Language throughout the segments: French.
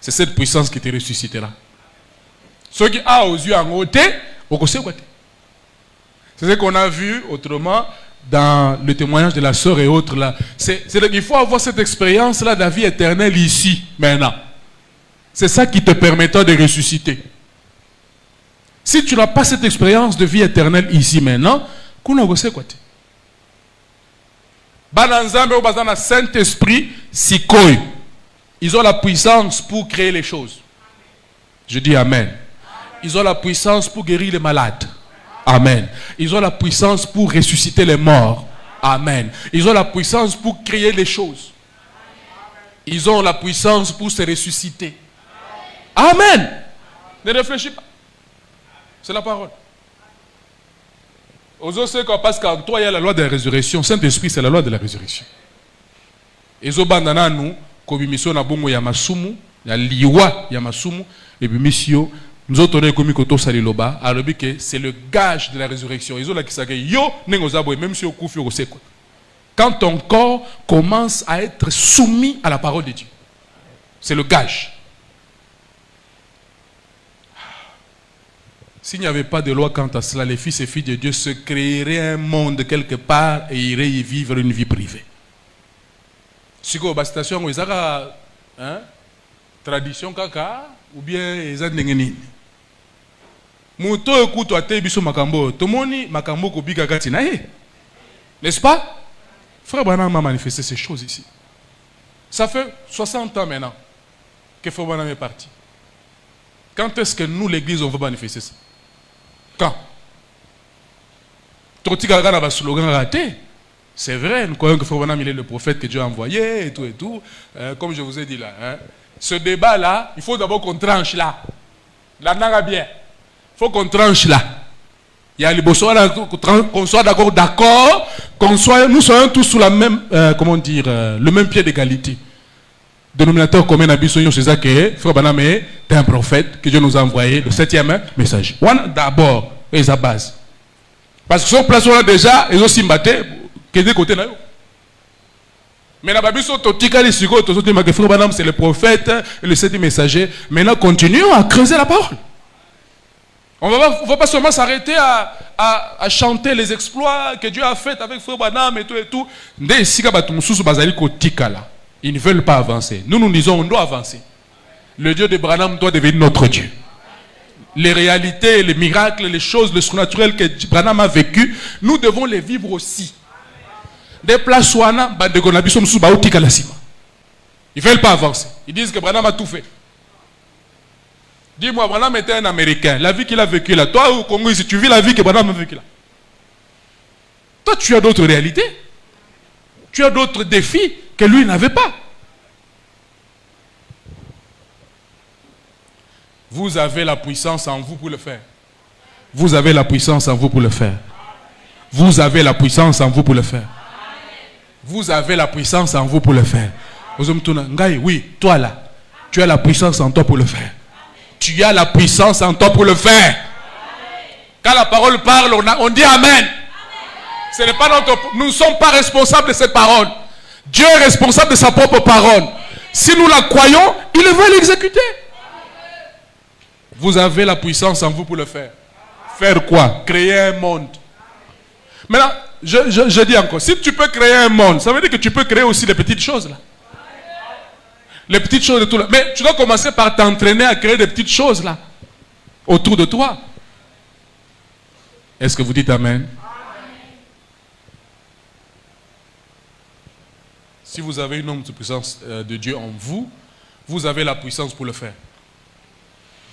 C'est cette puissance qui te ressuscitera. Ceux qui ont aux yeux en côté, c'est ce qu'on a vu autrement dans le témoignage de la sœur et autres là. Il faut avoir cette expérience là de la vie éternelle ici, maintenant. C'est ça qui te permettra de ressusciter. Si tu n'as pas cette expérience de vie éternelle ici maintenant, c'est quoi? Bananzambe ou Bazana Saint-Esprit, Sikoy. Ils ont la puissance pour créer les choses. Je dis Amen. Ils ont la puissance pour guérir les malades. Amen. Ils ont la puissance pour ressusciter les morts. Amen. Ils ont la puissance pour créer les choses. Ils ont la puissance pour se ressusciter. Amen. Ne réfléchis pas. C'est la parole. Parce qu'en toi, il y a la loi de la résurrection. Saint-Esprit, c'est la loi de la résurrection. Et Zobandana, nous, comme mission na bongo ya masumu, ya liwa ya masumu, et puis mission, nous autres, comme Koto Saliloba, alors que c'est le gage de la résurrection. Ils ont la qui s'appelle yo, nengozabo, même si au coup, quand ton corps commence à être soumis à la parole de Dieu, c'est le gage. S'il n'y avait pas de loi quant à cela, les fils et filles de Dieu se créeraient un monde quelque part et iraient y vivre une vie privée. Si vous avez une station, vous avez une tradition kaka ou bien vous avez une Mouto écoute à Tébiso Makambo, Tomoni Makambo Kobiga Gatinae. N'est-ce pas? Frère Branham a manifesté ces choses ici. Ça fait 60 ans maintenant que Frère Branham est parti. Quand est-ce que nous, l'Église, on va manifester ça? Quand? Trotigaga n'a pas slogan raté. C'est vrai, nous croyons que Frère Branham il est le prophète que Dieu a envoyé et tout et tout. Comme je vous ai dit là. Ce débat-là, il faut d'abord qu'on tranche là. Là, n'a bien. Il faut qu'on tranche là. Il y a les qu'on soit d'accord, nous soyons tous sous la même, comment dire, le même pied d'égalité. Dénominateur commun à Bissonio, c'est ça que Frère Branham est un prophète que Dieu nous a envoyé, le 7e message. D'abord, et sa base. Parce que sur place, on a déjà, ils ont simbaté, que des côtés là. Mais la Bible, Frère Branham, c'est le prophète et le 7e messager. Maintenant, continuons à creuser la parole. On ne va pas seulement s'arrêter à chanter les exploits que Dieu a fait avec Frère Branham et tout et tout. Ils ne veulent pas avancer. Nous disons on doit avancer. Le Dieu de Branham doit devenir notre Dieu. Les réalités, les miracles, les choses, le surnaturel que Branham a vécu, nous devons les vivre aussi. Des places soana, ils ne veulent pas avancer. Ils disent que Branham a tout fait. Dis-moi, Branham était un Américain. La vie qu'il a vécue là. Toi, au Congo, si tu vis la vie que Branham a vécue là. Toi, tu as d'autres réalités. Tu as d'autres défis que lui n'avait pas. Vous avez la puissance en vous pour le faire. Vous avez la puissance en vous pour le faire. Vous avez la puissance en vous pour le faire. Vous avez la puissance en vous pour le faire. Oui, toi là, tu as la puissance en toi pour le faire. Tu as la puissance en toi pour le faire. Quand la parole parle, on dit Amen. Ce n'est pas nous ne sommes pas responsables de cette parole. Dieu est responsable de sa propre parole. Si nous la croyons, il va l'exécuter. Vous avez la puissance en vous pour le faire. Faire quoi? Créer un monde. Maintenant, je dis encore, si tu peux créer un monde, ça veut dire que tu peux créer aussi les petites choses là. Les petites choses de tout là. Mais tu dois commencer par t'entraîner à créer des petites choses là. Autour de toi. Est-ce que vous dites Amen? Si vous avez une ombre de puissance de Dieu en vous, vous avez la puissance pour le faire.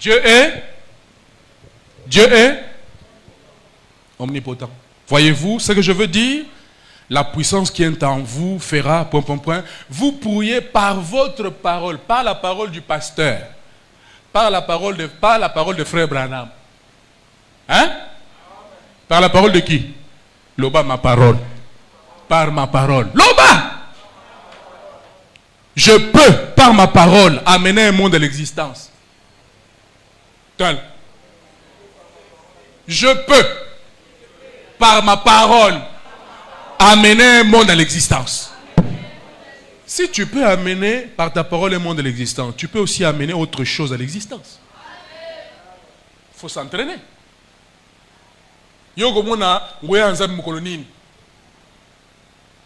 Dieu est omnipotent. Voyez-vous ce que je veux dire? La puissance qui est en vous fera, vous pourriez par votre parole, par la parole du pasteur, par la parole de Frère Branham. Hein? Par la parole de qui? Loba, ma parole. Par ma parole. Loba! Je peux, par ma parole, amener un monde à l'existence. Je peux, par ma parole, amener un monde à l'existence. Si tu peux amener par ta parole le monde de l'existence, tu peux aussi amener autre chose à l'existence. Il faut s'entraîner.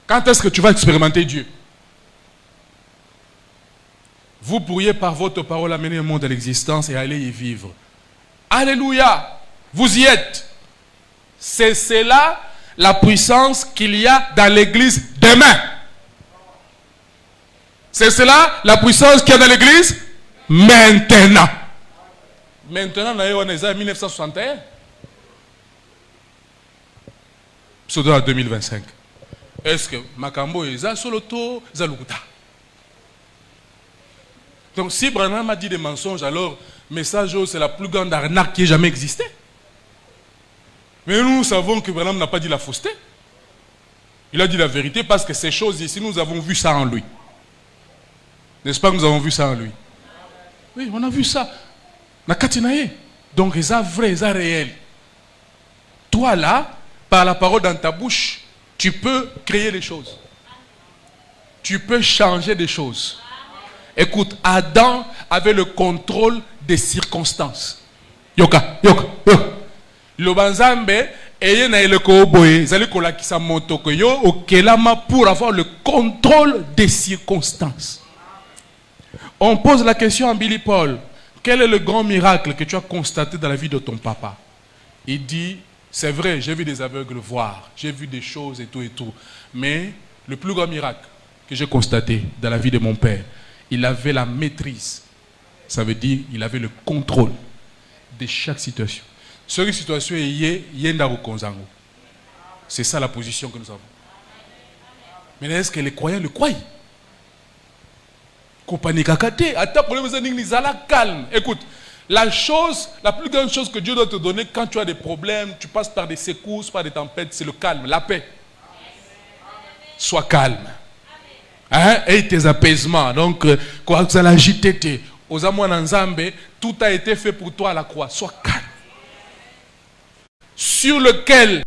Quand est-ce que tu vas expérimenter Dieu? Vous pourriez par votre parole amener le monde à l'existence et aller y vivre. Alléluia! Vous y êtes. C'est cela la puissance qu'il y a dans l'église demain. C'est cela la puissance qu'il y a dans l'église maintenant. Maintenant, on est en 1961. Pseudo en 2025. Est-ce que Makambo est soloto zalukuta? Donc si Branham a dit des mensonges, alors message c'est la plus grande arnaque qui ait jamais existé. Mais nous savons que Branham n'a pas dit la fausseté. Il a dit la vérité parce que ces choses ici, nous avons vu ça en lui. N'est-ce pas que nous avons vu ça en lui? Oui, on a vu ça. Donc, c'est vrai, c'est réel. Toi là, par la parole dans ta bouche, tu peux créer des choses. Tu peux changer des choses. Écoute, Adam avait le contrôle des circonstances. Yoka. Le banzambe, et na le koboye, zali kolakisa motoko yo okelama pour avoir le contrôle des circonstances. On pose la question à Billy Paul. Quel est le grand miracle que tu as constaté dans la vie de ton papa? Il dit, c'est vrai, j'ai vu des aveugles voir, j'ai vu des choses et tout. Mais le plus grand miracle que j'ai constaté dans la vie de mon père, il avait la maîtrise. Ça veut dire il avait le contrôle de chaque situation. Cette situation est yenda konzango. C'est ça la position que nous avons. Mais est-ce que les croyants le croient? Calme. Écoute, la plus grande chose que Dieu doit te donner quand tu as des problèmes, tu passes par des secousses, par des tempêtes, c'est le calme, la paix. Sois calme. Hein? Et tes apaisements. Donc, quand tu as l'agité, aux amours d'Anzambe, tout a été fait pour toi à la croix. Sois calme. Sur lequel